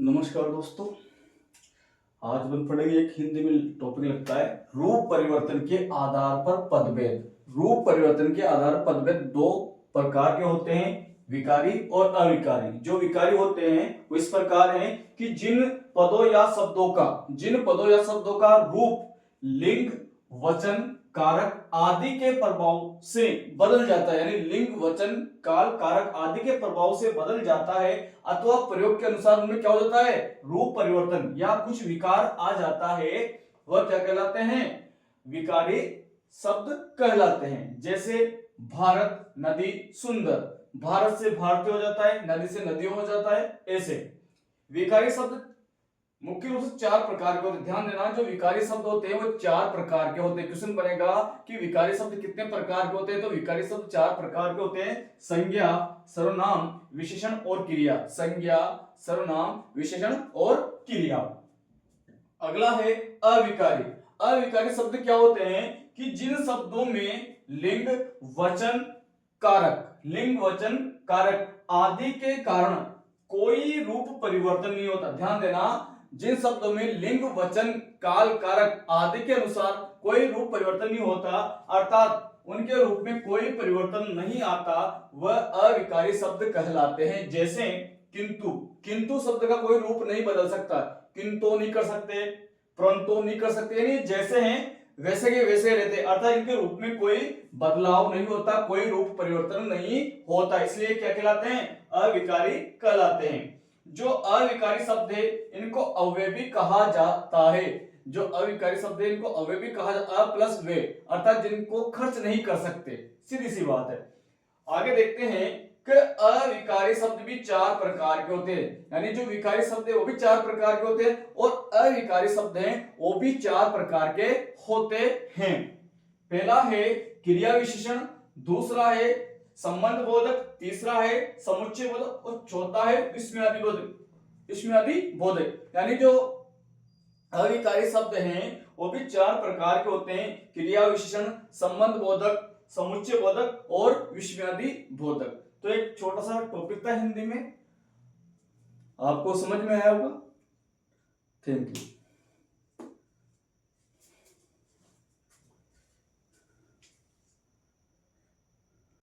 नमस्कार दोस्तों। आज अपन पढ़ेंगे एक हिंदी में टॉपिक लगता है रूप परिवर्तन के आधार पर पदभेद। रूप परिवर्तन के आधार पर पदभेद दो प्रकार के होते हैं, विकारी और अविकारी। जो विकारी होते हैं वो इस प्रकार हैं कि जिन पदों या शब्दों का रूप लिंग, वचन, कारक आदि के प्रभाव से बदल जाता है, यानी लिंग, वचन, काल, कारक आदि के प्रभाव से बदल जाता है अथवा प्रयोग के अनुसार उनमें क्या हो जाता है, रूप परिवर्तन या कुछ विकार आ जाता है, वह क्या कहलाते हैं, विकारी शब्द कहलाते हैं। जैसे भारत, नदी, सुंदर। भारत से भारतीय हो जाता है, नदी से नदी हो जाता है। ऐसे विकारी शब्द मुख्य रूप से चार प्रकार के होते हैं। ध्यान देना, जो विकारी शब्द होते हैं वो चार प्रकार के होते हैं। क्वेश्चन बनेगा कि विकारी शब्द कितने प्रकार के होते हैं, तो विकारी शब्द चार प्रकार के होते हैं: संज्ञा, सर्वनाम, विशेषण और क्रिया। संज्ञा, सर्वनाम, विशेषण और क्रिया। अगला है अविकारी। अविकारी शब्द क्या होते हैं कि जिन शब्दों में लिंग, वचन, कारक आदि के कारण कोई रूप परिवर्तन नहीं होता। ध्यान देना, जिन शब्दों में लिंग, वचन, काल, कारक आदि के अनुसार कोई रूप परिवर्तन नहीं होता, अर्थात उनके रूप में कोई परिवर्तन नहीं आता, वह अविकारी शब्द कहलाते हैं। जैसे किंतु। किंतु शब्द का कोई रूप नहीं बदल सकता। किंतु नहीं कर सकते, परंतु नहीं कर सकते, यानी जैसे हैं वैसे के वैसे रहते, अर्थात इनके रूप में कोई बदलाव नहीं होता, कोई रूप परिवर्तन नहीं होता, इसलिए क्या कहलाते हैं, अविकारी कहलाते हैं। जो अविकारी शब्द है इनको अवयवी कहा जाता है। जो अविकारी शब्द है इनको अवयवी कहा जाता है, प्लस वे, अर्थात जिनको खर्च नहीं कर सकते, सीधी सी बात है। आगे देखते हैं कि अविकारी शब्द भी चार प्रकार के होते हैं, यानी जो विकारी शब्द है वो भी चार प्रकार के होते हैं और अविकारी शब्द हैं वो भी चार प्रकार के होते हैं। पहला है क्रिया विशेषण, दूसरा है संबंध बोधक, तीसरा है समुच्चय बोधक और चौथा है विस्मयादि बोधक। यानी जो अविकारी शब्द हैं वो भी चार प्रकार के होते हैं: क्रिया विशेषण, संबंध बोधक, समुच्चय बोधक और विस्मयादि बोधक। तो एक छोटा सा टॉपिक था हिंदी में, आपको समझ में आया होगा। Thank you.